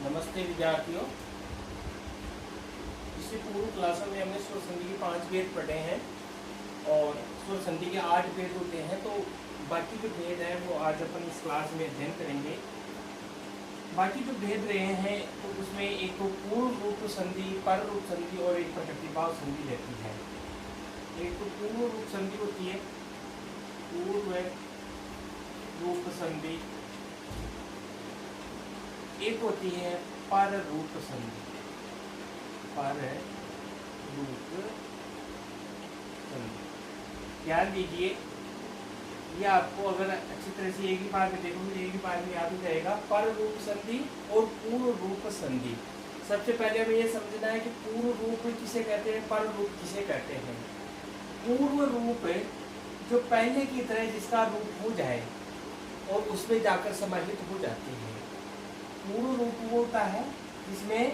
नमस्ते विद्यार्थियों। इससे पूर्व क्लासों में हमने स्वर संधि के 5 भेद पढ़े हैं और स्वर संधि के 8 भेद होते हैं। तो बाकी जो भेद हैं वो आज अपन इस क्लास में अध्ययन करेंगे। बाकी जो भेद रहे हैं तो उसमें एक तो पूर्व रूप संधि, पर रूप संधि और एक प्रकृतिभाव संधि रहती है। एक तो पूर्व रूप संधि होती है, पूर्व रूप संधि, एक होती है पर रूप संधि। पर रूप संधि ध्यान दीजिए, ये आपको अगर अच्छी तरह से एक ही बार में देखोगे एक ही बार में याद हो जाएगा। पर रूप संधि और पूर्व रूप संधि। सबसे पहले हमें ये समझना है कि पूर्व रूप किसे कहते हैं, पर रूप किसे कहते हैं। पूर्व रूप जो पहले की तरह जिसका रूप हो जाए और उसमें जाकर समाहित हो जाती है। पूर्व रूप वो होता है जिसमें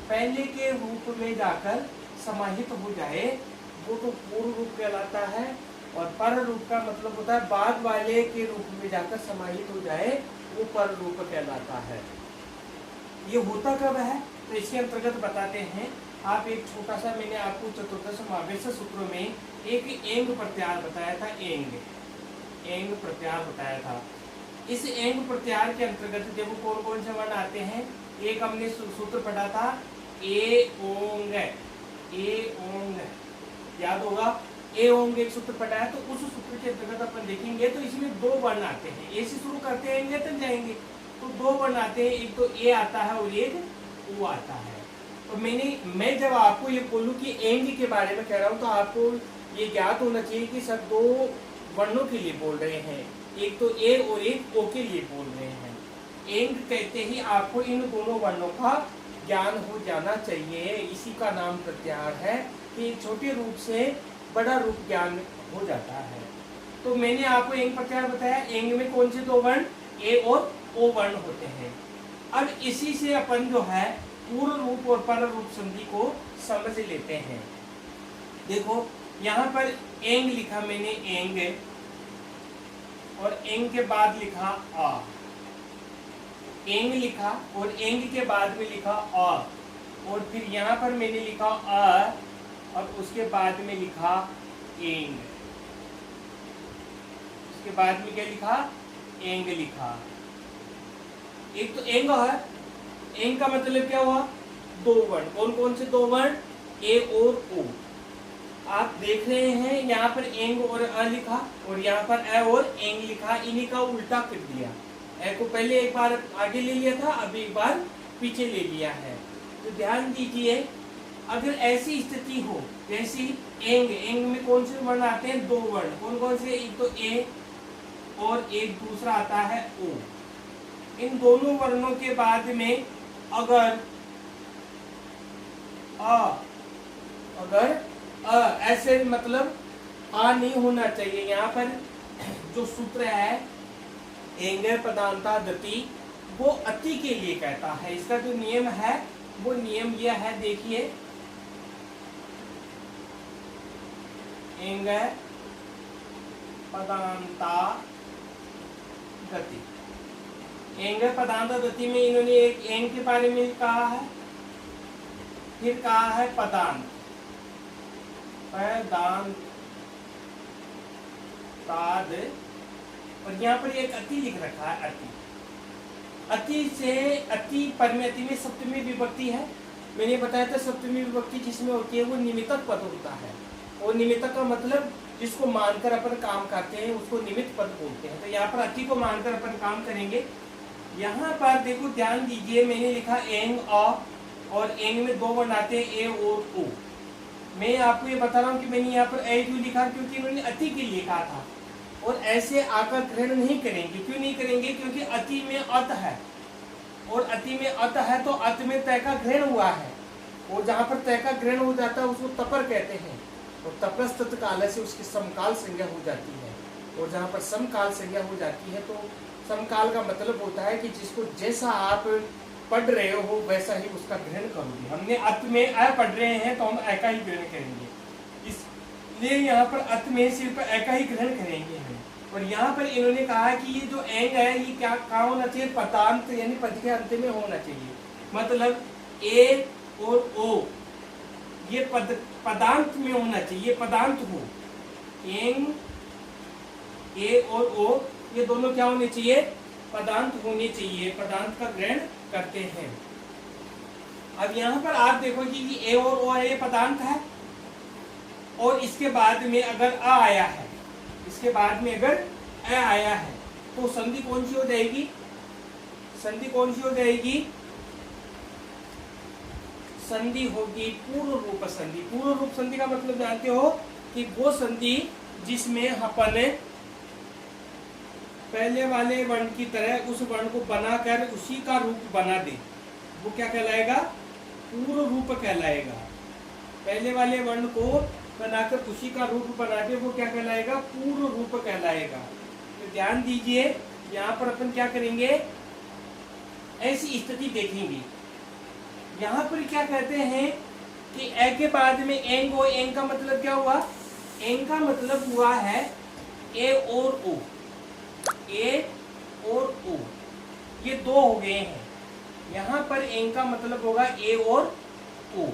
पहले के रूप में जाकर समाहित हो जाए, वो तो पूर्व रूप कहलाता है। और पर रूप का मतलब होता है बाद वाले के रूप में जाकर समाहित हो जाए, वो पर रूप कहलाता है। ये होता कब है तो इसके अंतर्गत बताते हैं। आप एक छोटा सा, मैंने आपको चतुर्थ समावेश सूत्रों में एक एंग प्रत्यार बताया था। एंग प्रत्यार बताया था। इस एंग प्रत्यार के अंतर्गत देखो कौन कौन से वर्ण आते हैं। एक हमने सूत्र पढ़ा था ए ओंग, याद होगा। ए ओंग एक सूत्र पढ़ा है, तो उस सूत्र के अंतर्गत अपन देखेंगे तो इसमें दो वर्ण आते हैं। ए से शुरू करते हैं तब जाएंगे तो दो वर्ण आते हैं, एक तो ए आता है और एक ओ आता है। तो मैं जब आपको ये बोलूं कि एंग के बारे में कह रहा हूं तो आपको ये ज्ञात होना चाहिए कि सब दो वर्णों के लिए बोल रहे हैं, एक तो ए और एक ओ के लिए बोल रहे हैं। एंग कहते ही आपको इन दोनों वर्णों का ज्ञान हो जाना चाहिए। इसी का नाम प्रत्याहार है कि छोटे रूप से बड़ा रूप ज्ञान हो जाता है। तो मैंने आपको एंग प्रत्याहार बताया। एंग में कौन से दो वर्ण ए और ओ वर्ण होते हैं। अब इसी से अपन जो है पूर्व रूप और पर रूप संधि को समझ लेते हैं। देखो यहाँ पर एंग लिखा मैंने, एंग, और एंग के बाद लिखा आ। एंग लिखा और एंग के बाद में लिखा आ, और फिर यहाँ पर मैंने लिखा आ और उसके बाद में लिखा एंग। उसके बाद में क्या लिखा, एंग लिखा। एक तो एंग है, एंग का मतलब क्या हुआ, दो वर्ण। कौन कौन से दो वर्ण, ए और ओ। आप देख रहे हैं यहाँ पर एंग और अ लिखा और यहाँ पर ए और एंग लिखा, इन्हीं का उल्टा कर दिया। ए को पहले एक बार आगे ले लिया था, अब एक बार पीछे ले लिया है। तो ध्यान दीजिए, अगर ऐसी स्थिति हो जैसी एंग में कौन से वर्ण आते हैं, दो वर्ण। कौन कौन से, एक तो ए और एक दूसरा आता है ओ। इन दोनों वर्णों के बाद में अगर ऐसे मतलब आ नहीं होना चाहिए। यहाँ पर जो सूत्र है एंग पदांता गति, वो अति के लिए कहता है। इसका जो नियम है वो नियम यह है, देखिए, एंग पदांता गति। एंग पदांता गति में इन्होंने एक एंग के बारे में कहा है, फिर कहा है पदांत, और यहाँ पर एक अति लिख रखा है। अति से अति पर में, अति में सप्तमी विभक्ति है। मैंने बताया था सप्तमी विभक्ति जिसमें होती है वो निमित्तक पद होता है। और निमित्तक का मतलब जिसको मानकर अपन काम करते हैं उसको निमित्त पद बोलते हैं। तो यहाँ पर अति को मानकर अपन काम करेंगे। यहाँ पर देखो ध्यान दीजिए, मैंने लिखा एंग आ, और एंग में दो वर्ण आते हैं ए और ओ। मैं आपको ये बता रहा हूँ कि मैंने यहाँ पर ए क्यों लिखा, क्योंकि इन्होंने अति के लिए कहा था। और ऐसे आकर ग्रहण नहीं करेंगे। क्यों नहीं करेंगे, क्योंकि अति में अत है, और अति में अत है तो अत में तय का ग्रहण हुआ है, और जहाँ पर तय का ग्रहण हो जाता है उसको तपर कहते हैं। और तपस्तत् काल से उसकी समकाल संज्ञा हो जाती है, और जहाँ पर समकाल संज्ञा हो जाती है तो समकाल का मतलब होता है कि जिसको जैसा आप पढ़ रहे हो वैसा ही उसका ग्रहण करोगे। हमने अत में अ पढ़ रहे हैं तो हम अ का ही ग्रहण करेंगे, इसलिए यहाँ पर अत में सिर्फ अ का ही ग्रहण करेंगे हम। और यहाँ पर इन्होंने कहा कि ये जो एंग है ये क्या कहाँ होना चाहिए, पदांत यानी पद के अंत में होना चाहिए। मतलब ए और ओ ये पदांत में होना चाहिए, ये पदांत हो। एंग, ए और ओ ये दोनों क्या होने चाहिए, पदांत होने चाहिए, पदांत का ग्रहण करते हैं। अब यहाँ पर आप देखोगे कि ए और ओ है, ये पदांत है, और इसके बाद में अगर अ आया है, इसके बाद में अगर अ आया है तो संधि कौन सी हो जाएगी, संधि कौन सी हो जाएगी, संधि होगी पूर्व रूप संधि। पूर्व रूप संधि का मतलब जानते हो कि वो संधि जिसमें अपन पहले वाले वर्ण की तरह उस वर्ण को बनाकर उसी का रूप बना दे, वो क्या कहलाएगा, पूर्व रूप कहलाएगा। पहले वाले वर्ण को बनाकर उसी का रूप बना दे, वो क्या कहलाएगा, पूर्व रूप कहलाएगा। तो ध्यान दीजिए, यहाँ पर अपन क्या करेंगे, ऐसी स्थिति देखेंगे। यहाँ पर क्या कहते हैं कि ए के बाद में एंग हो, एंग का मतलब क्या हुआ, एंग का मतलब हुआ है ए और ओ, ए और ओ ये दो हो गए हैं। यहाँ पर एंग का मतलब होगा ए और ओ,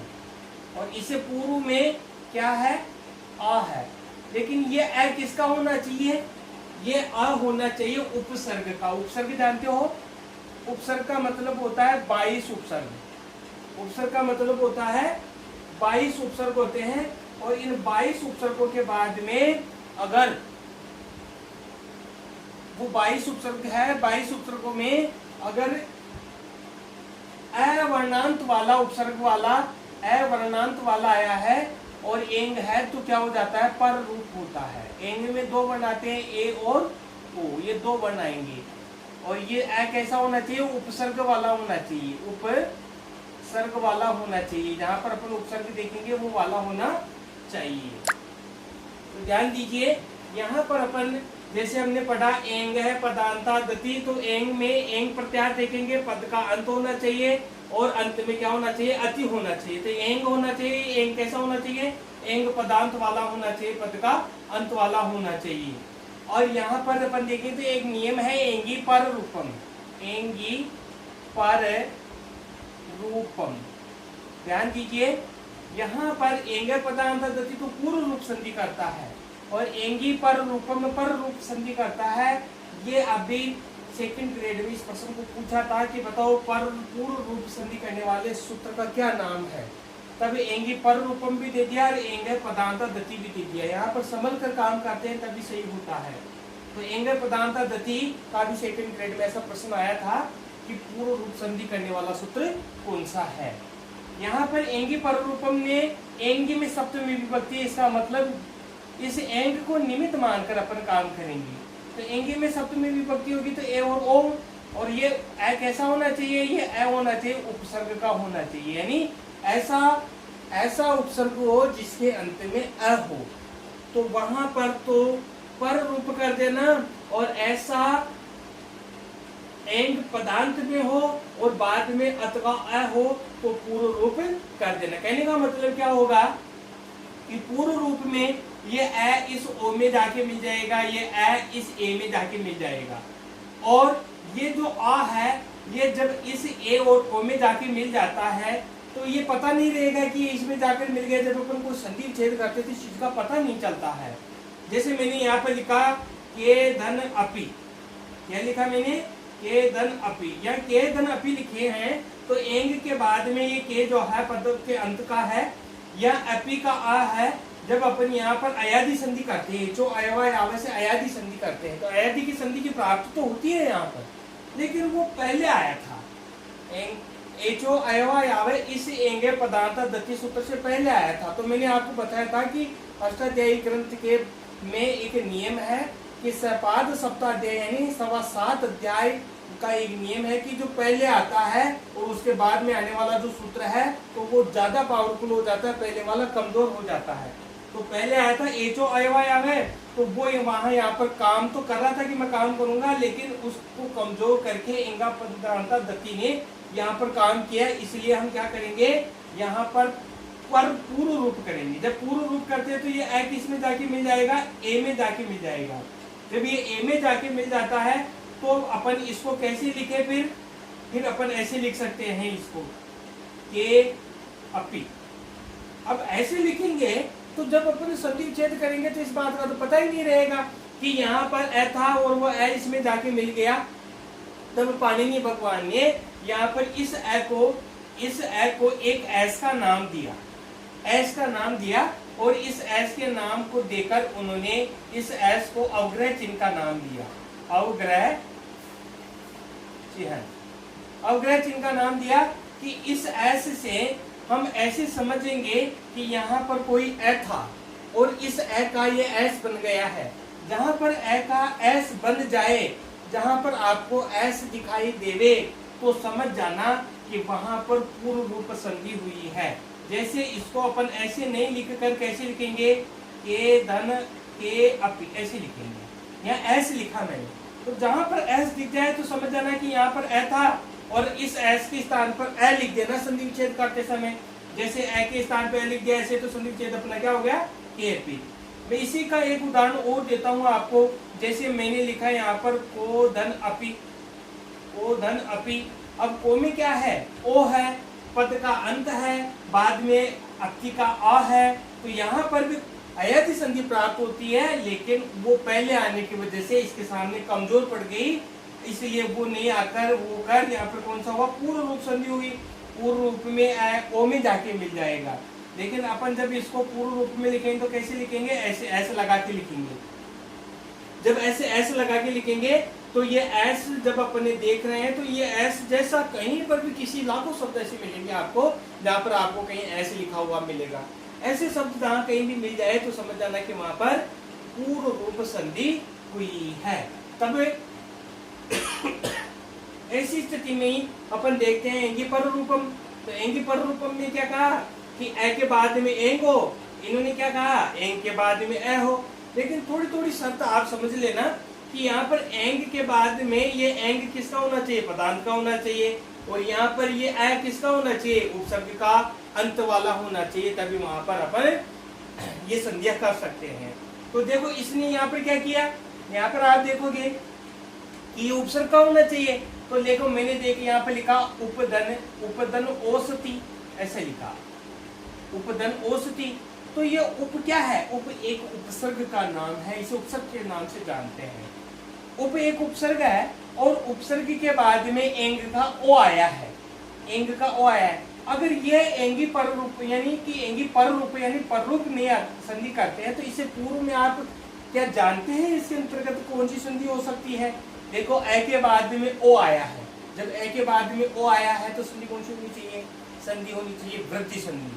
और इसे पूर्व में क्या है, आ है। लेकिन ये ए किसका होना चाहिए, ये अ होना चाहिए उपसर्ग का। उपसर्ग जानते हो, उपसर्ग का मतलब होता है 22 उपसर्ग। उपसर्ग का मतलब होता है 22 उपसर्ग होते हैं, और इन 22 उपसर्गों के बाद में अगर वो 22 उपसर्ग है, 22 उपसर्गों में अगर अवर्णांत वाला उपसर्ग वाला अवर्णांत वाला आया है और एंग है तो क्या हो जाता है, पर रूप होता है। एंग में दो वर्ण आते हैं, ए और ओ, ये दो वर्ण आएंगे। और ये कैसा होना चाहिए, उपसर्ग वाला होना चाहिए, उपसर्ग वाला होना चाहिए। जहां पर अपन उपसर्ग देखेंगे वो वाला होना चाहिए। तो ध्यान दीजिए, यहाँ पर अपन जैसे हमने पढ़ा एंग है पदांता दति, तो एंग में एंग प्रत्याहार देखेंगे, पद का अंत होना चाहिए और अंत में क्या होना चाहिए, अति होना चाहिए। तो एंग होना चाहिए, एंग कैसा होना चाहिए, एंग पदांत वाला होना चाहिए, पद का अंत वाला होना चाहिए। और यहाँ पर अपन देखें तो एक नियम है एंगी पर रूपम, एंगी पर रूपम। ध्यान दीजिए, यहाँ पर एंग पदांत दति तो पूर्व रूप संधि करता है और एंगी पर रूपम पर रूप संधि करता है। ये अभी सेकंड ग्रेड में इस प्रश्न को पूछा था कि बताओ पर पूर्व रूप संधि करने वाले सूत्र का क्या नाम है, तब एंगी पर रूपम भी दे दिया और एंग पदांता दति भी दे दिया। यहाँ पर संभल कर काम करते हैं तभी सही होता है। तो एंग पदांता दति का भी सेकंड ग्रेड में ऐसा प्रश्न आया था कि पूर्व रूप संधि करने वाला सूत्र कौन सा है। यहाँ पर एंगी पर रूपम ने एंगी में सप्तमी विभक्ति, इसका मतलब इस एंग को निमित्त मानकर अपन काम करेंगे। तो एंगी में सप्तमी विभक्ति होगी तो ए और ओ, और ये ए कैसा होना चाहिए, ये ए होना चाहिए, उपसर्ग का होना चाहिए, यानी ऐसा उपसर्ग हो जिसके अंत में अ हो, तो वहां पर तो पर रूप कर देना, और ऐसा एंग पदांत में हो और बाद में अथवा अ हो तो पूर्व रूप कर देना। कहने का मतलब क्या होगा कि पूर्व रूप में ये ए इस ओ में जाके मिल जाएगा, ये ए इस ए में जाके मिल जाएगा, और ये जो आ है ये जब इस ए और ओ में जाके मिल जाता है तो ये पता नहीं रहेगा कि ये इसमें जाकर मिल गया। जब अपन को संधि छेद करते थे इस चीज का पता नहीं चलता है। जैसे मैंने यहाँ पर लिखा के धन अपि, क्या लिखा मैंने, के धन अपि, या के धन अपि लिखे हैं तो एंग के बाद में ये के जो है पद के अंत का है या अपि का आ है। जब अपन यहाँ पर अयादि संधि करते हैं, जो अयवाय आवे से अयादि संधि करते हैं, तो अयादि की संधि की प्राप्ति तो होती है यहाँ पर, लेकिन वो पहले आया था। एचो अयवाय आवे इस एंगे पदार्थ दति सूत्र से पहले आया था। तो मैंने आपको बताया था कि अष्टाध्यायी ग्रंथ के में एक नियम है कि सपाद सप्ताध्याय यानी 7.25 अध्याय का एक नियम है कि जो पहले आता है और उसके बाद में आने वाला जो सूत्र है तो वो ज्यादा पावरफुल हो जाता है, पहले वाला कमजोर हो जाता है। तो पहले आया था एचो अयवाय आवे, तो वो वहां यहाँ पर काम तो कर रहा था कि मैं काम करूंगा, लेकिन उसको कमजोर करके एंगा पदार्थ दति ने यहाँ पर काम किया। इसलिए हम क्या करेंगे, यहाँ पर पूर्व रूप करेंगे। जब पूर्व रूप करते हैं तो ये ए किस में जाके मिल जाएगा, ए में जाके मिल जाएगा। जब ये ए में जाके मिल जाता है तो अपन इसको कैसे लिखे, फिर फिर अपन ऐसे लिख सकते हैं इसको के अपी। अब ऐसे लिखेंगे तो जब अपन संधि विच्छेद करेंगे तो इस बात का तो पता ही नहीं रहेगा कि यहाँ पर ए था और वो ए इसमें जाके मिल गया। तब पाणिनि भगवान ने यहाँ पर इस ए को एक एस का नाम दिया, एस का नाम दिया, और इस एस के नाम को देकर उन्होंने इस एस को अवग्रह चिन्ह का नाम दिया, अवग्रह चिन्ह, अवग्रह चिन्ह का नाम दिया कि इस एस से हम ऐसे समझेंगे कि यहाँ पर कोई ए था और इस ए का ये एस बन गया है। जहां पर ए का एस बन जाए, जहां पर आपको एस दिखाई देवे तो समझ जाना कि वहां पर पूर्व रूप संधि हुई है। जैसे इसको अपन ऐसे नहीं लिख कर कैसे लिखेंगे, के धन के अपि ऐसे लिखेंगे, यहाँ एस लिखा मैंने, तो जहां पर एस दिख जाए तो समझ जाना कि यहाँ पर ए था और इस एस के स्थान पर ए लिख देना संधि विच्छेद करते समय। जैसे ए के स्थान पर ए लिख दिया ऐसे, तो संधि विच्छेद अपना क्या हो गया, के अपि। मैं इसी का एक उदाहरण और देता हूं आपको। जैसे मैंने लिखा है यहाँ पर को धन अपि, को धन अपि। अब को में क्या है, ओ है, पद का अंत है, बाद में अति का अ है, तो यहाँ पर भी अयति संधि प्राप्त होती है, लेकिन वो पहले आने की वजह से इसके सामने कमजोर पड़ गई, इसलिए वो नहीं आकर वो कर यहाँ पर कौन सा हुआ, पूर्व रूप संधि हुई। पूर्व रूप में ओ में जाके मिल जाएगा। लेकिन अपन जब इसको पूर्व रूप में लिखेंगे तो कैसे लिखेंगे, ऐसे ऐसे लगा के लिखेंगे। जब ऐसे ऐसे लगा के लिखेंगे तो ये एस जब अपने देख रहे हैं तो ये एस जैसा कहीं पर भी किसी लाखों शब्द ऐसे मिलेंगे आपको, जहाँ पर आपको कहीं ऐसे लिखा हुआ मिलेगा। ऐसे शब्द जहाँ कहीं भी मिल जाए तो समझ जाना कि वहां पर पूर्व रूप संधि हुई है। तब ऐसी स्थिति में ही अपन देखते हैं एंगी पर रूपम। तो एंगी पर रूपम में क्या कहा कि ए के बाद में एंग हो, इन्होंने क्या कहा, एंग के बाद में ए हो। लेकिन थोड़ी थोड़ी शर्त आप समझ लेना कि यहाँ पर एंग के बाद में ये एंग किसका होना चाहिए, पदांत का होना चाहिए, और यहाँ पर ये ए किसका होना चाहिए, उपसर्ग का अंत वाला होना चाहिए, तभी वहां पर अपन ये संध्या कर सकते हैं। तो देखो इसने यहाँ पर क्या किया, यहाँ पर आप देखोगे कि उपसर्ग का होना चाहिए, तो देखो मैंने देख यहाँ पे लिखा उपधन, उपधन औसती ऐसे लिखा, उपधन औसती। तो ये उप क्या है, उप एक उपसर्ग का नाम है, इसे उपसर्ग के नाम से जानते हैं। उप एक उपसर्ग है और उपसर्ग के बाद में एंग का ओ आया है, एंग का ओ आया है। अगर ये एंगी पर रूप यानी कि एंगी पर रूप यानी पर रूप में संधि करते हैं तो इसे पूर्व में आप क्या जानते हैं, इसके अंतर्गत कौन सी संधि हो सकती है। देखो ए के बाद में ओ आया है, जब ए के बाद में ओ आया है तो संधि कौन सी होनी चाहिए, संधि होनी चाहिए वृद्धि संधि।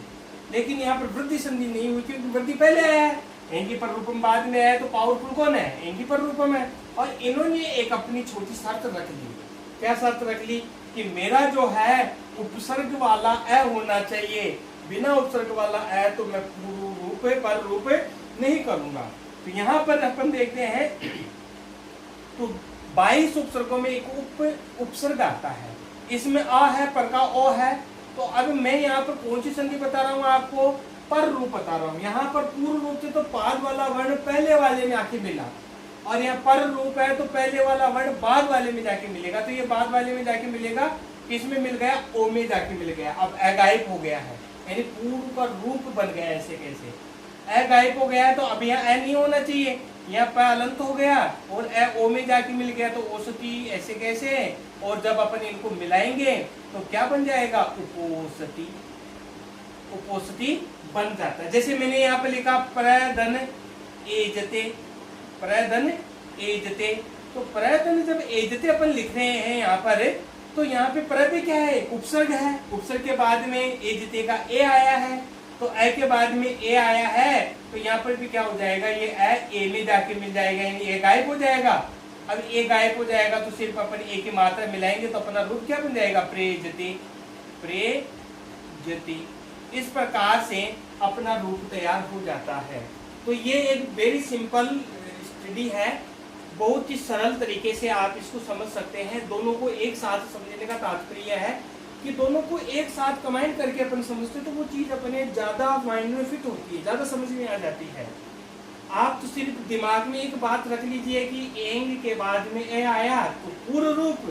लेकिन यहाँ पर वृद्धि संधि नहीं हुई क्योंकि वृद्धि पहले आया है, एंगी पर रूपम बाद में आया, तो पावरफुल कौन है, एंगी पर रूपम है। और इन्होंने एक अपनी छोटी शर्त रख ली। क्या शर्त रख ली कि मेरा जो है उपसर्ग वाला ए होना चाहिए, बिना उपसर्ग वाला ए तो मैं पूर्व रूप पर रूप नहीं करूंगा। तो यहाँ पर अपन देखते हैं तो 22 उपसर्गों में एक उपसर्ग आता है, इसमें अ है, पर का ओ है। तो अब मैं यहाँ पर कौन सी संधि बता रहा हूँ आपको, पर रूप बता रहा हूँ। यहाँ पर पूर्व रूप से तो पाद वाला वर्ण पहले वाले में आके मिला, और यहाँ पर रूप है तो पहले वाला वर्ण बाद वाले में जाके मिलेगा। तो ये बाद वाले में जाके मिलेगा, किसमें मिल गया, ओ में जाके मिल गया। अब ए गायब हो गया है, यानी पूर्व का रूप बन गया। ऐसे कैसे ए गायब हो गया है, तो अब यहाँ ए नहीं होना चाहिए, यहाँ पर अलंत हो गया और ए ओ में जाके मिल गया, तो औसती ऐसे कैसे। और जब अपन इनको मिलाएंगे तो क्या बन जाएगा, उपोसती, उपोसती बन जाता है। जैसे मैंने यहाँ पे लिखा प्रधन एजते, प्रधन एजते। तो प्रधन जब एजते अपन लिख रहे हैं यहाँ पर, तो यहाँ पे प्र पे क्या है, उपसर्ग है, उपसर्ग के बाद में एजते का ए आया है, तो ए के बाद में ए आया है, तो यहाँ पर भी क्या हो जाएगा, ये ए में जाके मिल जाएगा, यानी ए गायब हो जाएगा। अब ए गायब हो जाएगा तो सिर्फ अपन ए की मात्रा मिलाएंगे तो अपना रूप क्या बन जाएगा, प्रेजति, प्रेजति। इस प्रकार से अपना रूप तैयार हो जाता है। तो ये एक वेरी सिंपल स्टडी है, बहुत ही सरल तरीके से आप इसको समझ सकते हैं। दोनों को एक साथ समझने का तात्पर्य है कि दोनों को एक साथ कंबाइन करके अपन समझते तो वो चीज अपने ज्यादा माइंड में फिट होती है, ज्यादा समझ में आ जाती है। आप तो सिर्फ दिमाग में एक बात रख लीजिए कि एंग के बाद में ए आया तो पूर्व रूप,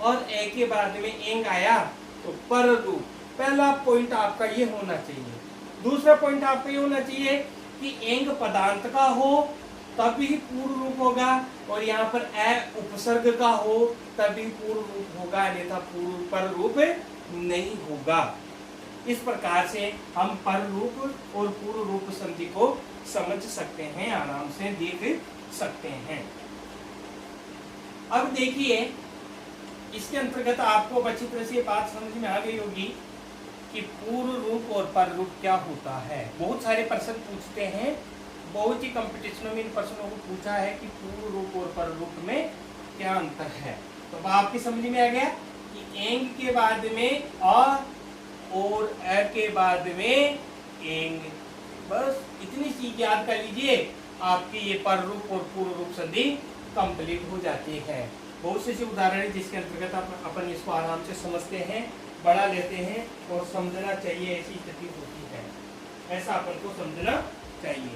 और ए के बाद में एंग आया तो पर रूप। पहला पॉइंट आपका ये होना चाहिए। दूसरा पॉइंट आपका ये होना चाहिए कि एंग पदांत का हो तभी पूर्ण रूप होगा, और यहाँ पर ए उपसर्ग का हो तभी पूर्ण रूप होगा, अन्यथा पूर्ण पर रूप नहीं होगा। इस प्रकार से हम पर रूप और पूर्ण रूप संधि को समझ सकते हैं, आराम से देख सकते हैं। अब देखिए इसके अंतर्गत आपको अच्छी तरह से बात समझ में आ गई होगी कि पूर्ण रूप और पर रूप क्या होता है। बहुत सारे प्रश्न पूछते हैं, बहुत ही कंपटीशनों में इन प्रश्नों को पूछा है कि पूर्ण रूप और पर रूप में क्या अंतर है। तो अब आपकी समझ में आ गया कि एंग के बाद में और ए के बाद में एंग, बस इतनी चीज याद कर लीजिए, आपकी ये पर रूप और पूर्ण रूप संधि कंप्लीट हो जाती है। बहुत से उदाहरण है जिसके अंतर्गत अपन इसको आराम से समझते हैं, पढ़ा लेते हैं और समझना चाहिए। ऐसी स्थिति होती है, ऐसा अपन को समझना चाहिए।